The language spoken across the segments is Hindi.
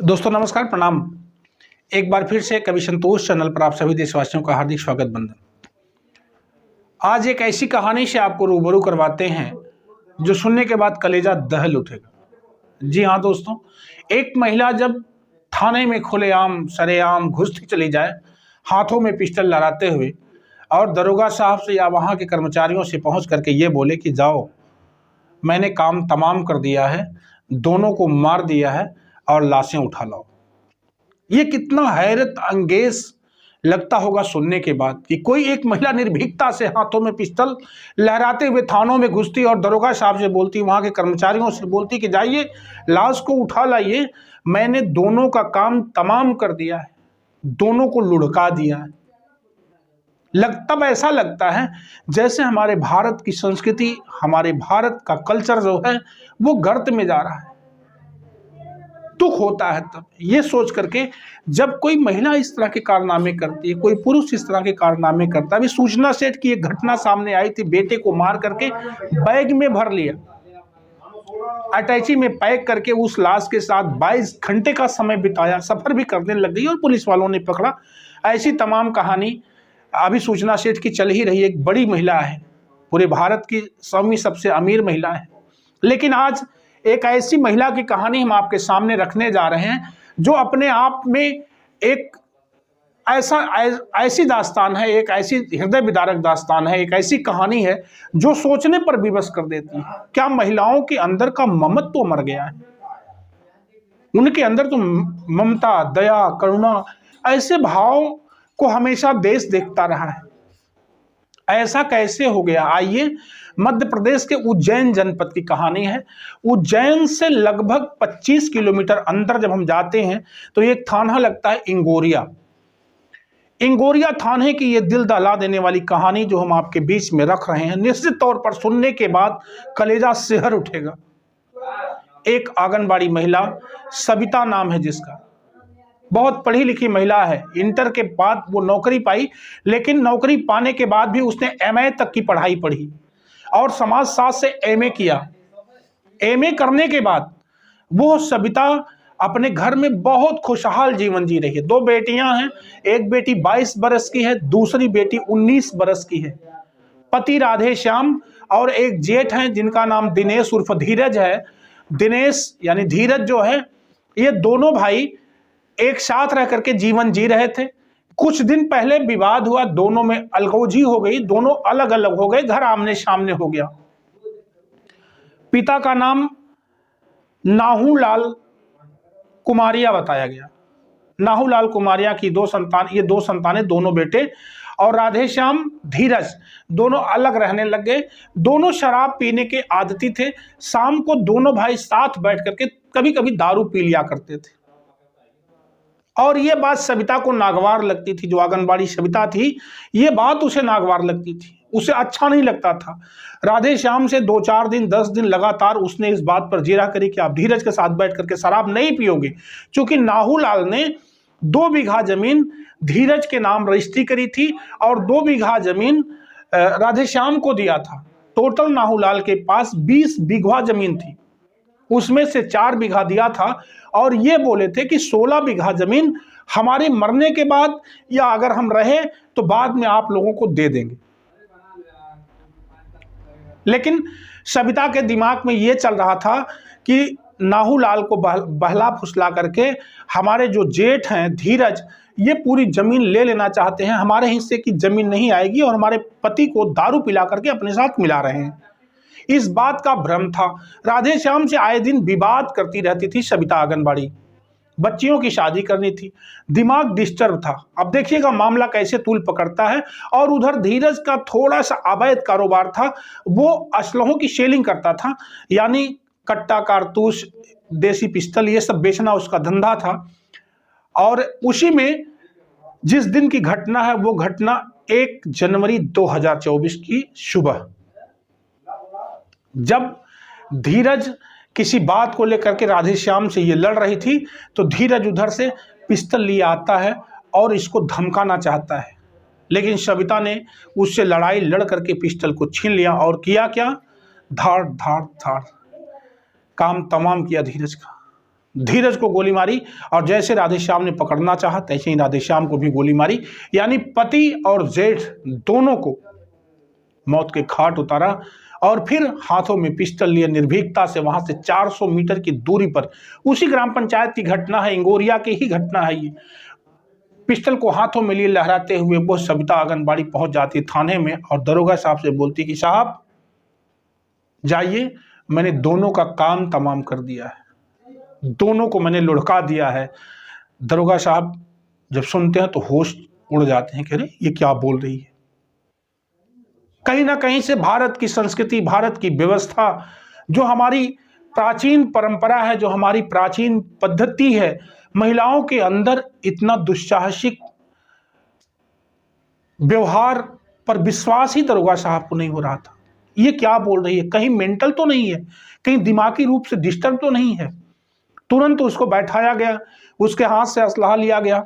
दोस्तों नमस्कार, प्रणाम। एक बार फिर से कवि संतोष चैनल पर आप सभी देशवासियों का हार्दिक स्वागत बंदन। आज एक ऐसी कहानी से आपको रूबरू करवाते हैं जो सुनने के बाद कलेजा दहल उठेगा। जी हाँ दोस्तों, एक महिला जब थाने में खुलेआम सरेआम घुसती चली जाए, हाथों में पिस्टल लहराते हुए, और दरोगा साहब से या वहाँ के कर्मचारियों से पहुँच करके ये बोले कि जाओ, मैंने काम तमाम कर दिया है, दोनों को मार दिया है और लाशें उठा लाओ। ये कितना हैरत अंगेज लगता होगा सुनने के बाद कि कोई एक महिला निर्भीकता से हाथों में पिस्टल लहराते हुए थानों में घुसती और दरोगा साहब से बोलती, वहां के कर्मचारियों से बोलती कि जाइए लाश को उठा लाइए, मैंने दोनों का काम तमाम कर दिया है, दोनों को लुढ़का दिया है। तब ऐसा लगता है जैसे हमारे भारत की संस्कृति, हमारे भारत का कल्चर जो है वो गर्त में जा रहा है। दुख होता है तब ये सोच करके जब कोई महिला इस तरह के कारनामे करती है, कोई पुरुष इस तरह के कारनामे करता है। अभी सूचना सेट की एक घटना सामने आई थी, बेटे को मार करके बैग में भर लिया, अटैची में पैक करके उस लाश के साथ 22 घंटे का समय बिताया, सफर भी करने लग गई और पुलिस वालों ने पकड़ा। ऐसी तमाम कहानी अभी सूचना सेट की चल ही रही। एक बड़ी महिला है, पूरे भारत की 100वीं सबसे अमीर महिला है, लेकिन आज एक ऐसी महिला की कहानी हम आपके सामने रखने जा रहे हैं जो अपने आप में एक ऐसी दास्तान है, एक ऐसी हृदय विदारक दास्तान है, एक ऐसी कहानी है जो सोचने पर विवश कर देती है। क्या महिलाओं के अंदर का ममत्व तो मर गया है? उनके अंदर तो ममता, दया, करुणा, ऐसे भाव को हमेशा देश देखता रहा है। ऐसा कैसे हो गया? आइए, मध्य प्रदेश के उज्जैन जनपद की कहानी है। उज्जैन से लगभग 25 किलोमीटर अंदर जब हम जाते हैं तो एक थाना लगता है इंगोरिया। इंगोरिया थाने की ये दिल दहला देने वाली कहानी जो हम आपके बीच में रख रहे हैं, निश्चित तौर पर सुनने के बाद कलेजा सिहर उठेगा। एक आंगनबाड़ी महिला, सविता नाम है जिसका, बहुत पढ़ी लिखी महिला है। इंटर के बाद वो नौकरी पाई, लेकिन नौकरी पाने के बाद भी उसने एमए तक की पढ़ाई पढ़ी और समाजशास्त्र से एमए किया। एमए करने के बाद वो सविता अपने घर में बहुत खुशहाल जीवन जी रही है। 2 बेटियां हैं, एक बेटी 22 बरस की है, दूसरी बेटी 19 बरस की है। पति राधे श्याम और एक जेठ हैं जिनका नाम दिनेश उर्फ धीरज है। दिनेश यानी धीरज जो है, ये दोनों भाई एक साथ रह करके जीवन जी रहे थे। कुछ दिन पहले विवाद हुआ, दोनों में अलगौजी हो गई, दोनों अलग अलग हो गए, घर आमने सामने हो गया। पिता का नाम नाहूलाल कुमारिया बताया गया। नाहूलाल कुमारिया की 2 संतान, ये 2 संतानें, दोनों बेटे, और राधेश्याम धीरज दोनों अलग रहने लग गए। दोनों शराब पीने के आदती थे। शाम को दोनों भाई साथ बैठ करके कभी कभी दारू पी लिया करते थे और ये बात सविता को नागवार लगती थी। जो आंगनबाड़ी सविता थी, ये बात उसे नागवार लगती थी, उसे अच्छा नहीं लगता था। राधे श्याम से 2-4 दिन 10 दिन लगातार उसने इस बात पर जीरा करी कि आप धीरज के साथ बैठ करके शराब नहीं पियोगे, क्योंकि नाहूलाल ने 2 बीघा जमीन धीरज के नाम रजिस्ट्री करी थी और 2 बीघा जमीन राधे श्याम को दिया था। टोटल नाहूलाल के पास 20 बीघा जमीन थी, उसमें से 4 बीघा दिया था और ये बोले थे कि 16 बीघा जमीन हमारे मरने के बाद या अगर हम रहे तो बाद में आप लोगों को दे देंगे। लेकिन सविता के दिमाग में ये चल रहा था कि नाहूलाल को बहला फुसला करके हमारे जो जेठ हैं धीरज, ये पूरी जमीन ले लेना चाहते हैं, हमारे हिस्से की जमीन नहीं आएगी और हमारे पति को दारू पिला करके अपने साथ मिला रहे हैं। इस बात का भ्रम था। राधे श्याम से आए दिन विवाद करती रहती थी सविता आंगनबाड़ी, बच्चियों की शादी करनी थी, दिमाग डिस्टर्ब था। अब देखिएगा मामला कैसे तूल पकड़ता है। और उधर धीरज का थोड़ा सा अवैध कारोबार था, वो असलहों की सेलिंग करता था, यानी कट्टा, कारतूस, देसी पिस्टल, ये सब बेचना उसका धंधा था। और उसी में जिस दिन की घटना है वो घटना 1 जनवरी 2024 की सुबह, जब धीरज किसी बात को लेकर के राधेश्याम से ये लड़ रही थी, तो धीरज उधर से पिस्टल लिए आता है और इसको धमकाना चाहता है, लेकिन सविता ने उससे लड़ाई लड़ करके पिस्टल को छीन लिया और किया क्या, धाड़ धाड़ धाड़ काम तमाम किया धीरज का। धीरज को गोली मारी और जैसे राधेश्याम ने पकड़ना चाहा तैसे ही राधेश्याम को भी गोली मारी, यानी पति और जेठ दोनों को मौत के घाट उतारा। और फिर हाथों में पिस्टल लिए निर्भीकता से वहां से 400 मीटर की दूरी पर, उसी ग्राम पंचायत की घटना है, इंगोरिया की ही घटना है ये, पिस्टल को हाथों में लिए लहराते हुए वो सविता आंगनबाड़ी पहुंच जाती थाने में और दरोगा साहब से बोलती कि साहब जाइए, मैंने दोनों का काम तमाम कर दिया है, दोनों को मैंने लुढ़का दिया है। दरोगा साहब जब सुनते हैं तो होश उड़ जाते हैं कि अरे ये क्या बोल रही है। कहीं ना कहीं से भारत की संस्कृति, भारत की व्यवस्था, जो हमारी प्राचीन परंपरा है, जो हमारी प्राचीन पद्धति है, महिलाओं के अंदर इतना दुस्साहसिक व्यवहार पर विश्वास ही दरोगा साहब को नहीं हो रहा था। ये क्या बोल रही है, कहीं मेंटल तो नहीं है, कहीं दिमागी रूप से डिस्टर्ब तो नहीं है। तुरंत उसको बैठाया गया, उसके हाथ से असलहा लिया गया।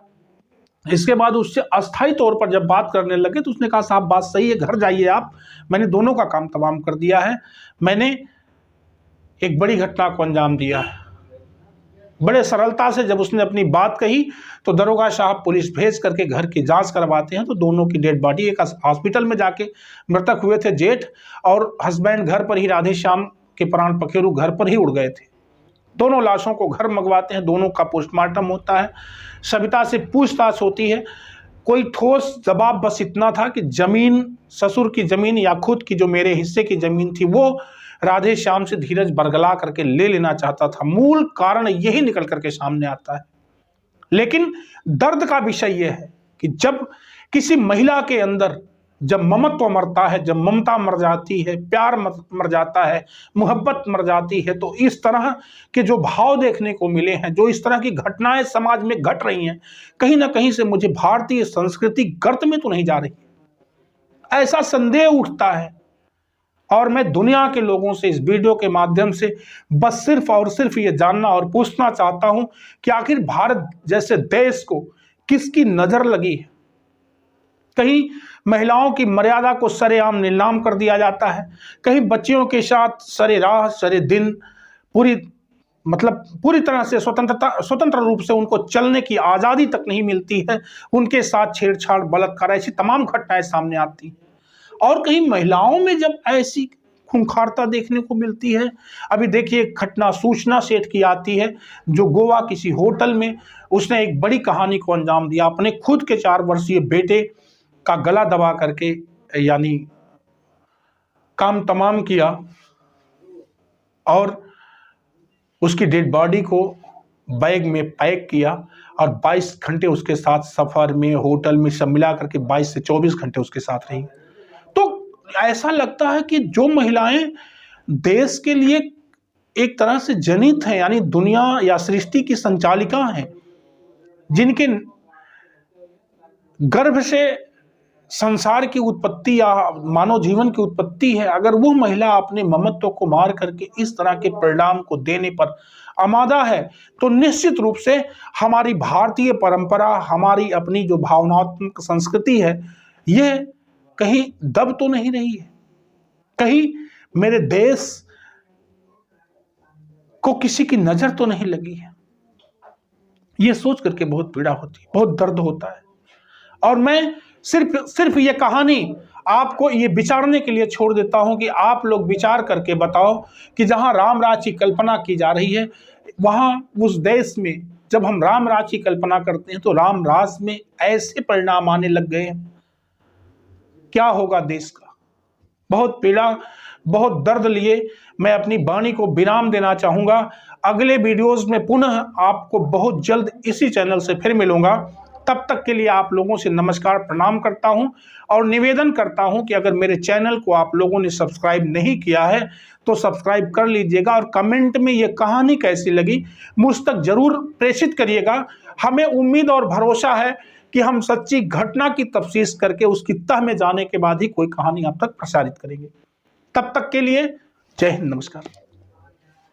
इसके बाद उससे अस्थायी तौर पर जब बात करने लगे तो उसने कहा साहब बात सही है, घर जाइए आप, मैंने दोनों का काम तमाम कर दिया है, मैंने एक बड़ी घटना को अंजाम दिया है। बड़े सरलता से जब उसने अपनी बात कही तो दरोगा साहब पुलिस भेज करके घर की जांच करवाते हैं तो दोनों की डेड बॉडी एक हॉस्पिटल में जाके, मृतक हुए थे जेठ और हस्बैंड घर पर ही, राधेश्याम के प्राण पखेरु घर पर ही उड़ गए थे। दोनों लाशों को घर मंगवाते हैं, दोनों का पोस्टमार्टम होता है, सविता से पूछताछ होती है। कोई ठोस जवाब बस इतना था कि जमीन, ससुर की जमीन या खुद की जो मेरे हिस्से की जमीन थी वो राधेश्याम से धीरज बरगला करके ले लेना चाहता था। मूल कारण यही निकल करके सामने आता है। लेकिन दर्द का विषय यह है कि जब किसी महिला के अंदर जब ममत्व मरता है, जब ममता मर जाती है, प्यार मर जाता है, मोहब्बत मर जाती है, तो इस तरह के जो भाव देखने को मिले हैं, जो इस तरह की घटनाएं समाज में घट रही हैं, कहीं ना कहीं से मुझे भारतीय संस्कृति गर्त में तो नहीं जा रही, ऐसा संदेह उठता है। और मैं दुनिया के लोगों से इस वीडियो के माध्यम से बस सिर्फ और सिर्फ ये जानना और पूछना चाहता हूं कि आखिर भारत जैसे देश को किसकी नजर लगी है। कहीं महिलाओं की मर्यादा को सरेआम नीलाम कर दिया जाता है, कहीं बच्चियों के साथ सरे राह सरे दिन पूरी तरह से स्वतंत्र रूप से उनको चलने की आज़ादी तक नहीं मिलती है, उनके साथ छेड़छाड़, बलात्कार, ऐसी तमाम घटनाएं सामने आती हैं। और कहीं महिलाओं में जब ऐसी खूंखारता देखने को मिलती है, अभी देखिए घटना सूचना सेठ की आती है, जो गोवा किसी होटल में उसने एक बड़ी कहानी को अंजाम दिया, अपने खुद के 4 वर्षीय बेटे का गला दबा करके यानी काम तमाम किया और उसकी डेड बॉडी को बैग में पैक किया और 22 घंटे उसके साथ सफर में, होटल में सब मिला करके 22 से 24 घंटे उसके साथ रही। तो ऐसा लगता है कि जो महिलाएं देश के लिए एक तरह से जनित हैं, यानी दुनिया या सृष्टि की संचालिका हैं, जिनके गर्भ से संसार की उत्पत्ति या मानव जीवन की उत्पत्ति है, अगर वो महिला अपने ममत्व को मार करके इस तरह के परिणाम को देने पर आमादा है, तो निश्चित रूप से हमारी भारतीय परंपरा, हमारी अपनी जो भावनात्मक संस्कृति है, यह कहीं दब तो नहीं रही है, कहीं मेरे देश को किसी की नजर तो नहीं लगी है। यह सोच करके बहुत पीड़ा होती है, बहुत दर्द होता है। और मैं सिर्फ ये कहानी आपको ये विचारने के लिए छोड़ देता हूं कि आप लोग विचार करके बताओ कि जहां राम राज की कल्पना की जा रही है, वहां उस देश में जब हम राम राज की कल्पना करते हैं तो राम राज में ऐसे परिणाम आने लग गए हैं, क्या होगा देश का। बहुत पीड़ा, बहुत दर्द लिए मैं अपनी वाणी को विराम देना चाहूंगा। अगले वीडियोस में पुनः आपको बहुत जल्द इसी चैनल से फिर मिलूंगा। तब तक के लिए आप लोगों से नमस्कार, प्रणाम करता हूं और निवेदन करता हूं कि अगर मेरे चैनल को आप लोगों ने सब्सक्राइब नहीं किया है तो सब्सक्राइब कर लीजिएगा और कमेंट में ये कहानी कैसी लगी मुझ तक जरूर प्रेषित करिएगा। हमें उम्मीद और भरोसा है कि हम सच्ची घटना की तफ्तीश करके उसकी तह में जाने के बाद ही कोई कहानी आप तक प्रसारित करेंगे। तब तक के लिए जय हिंद, नमस्कार।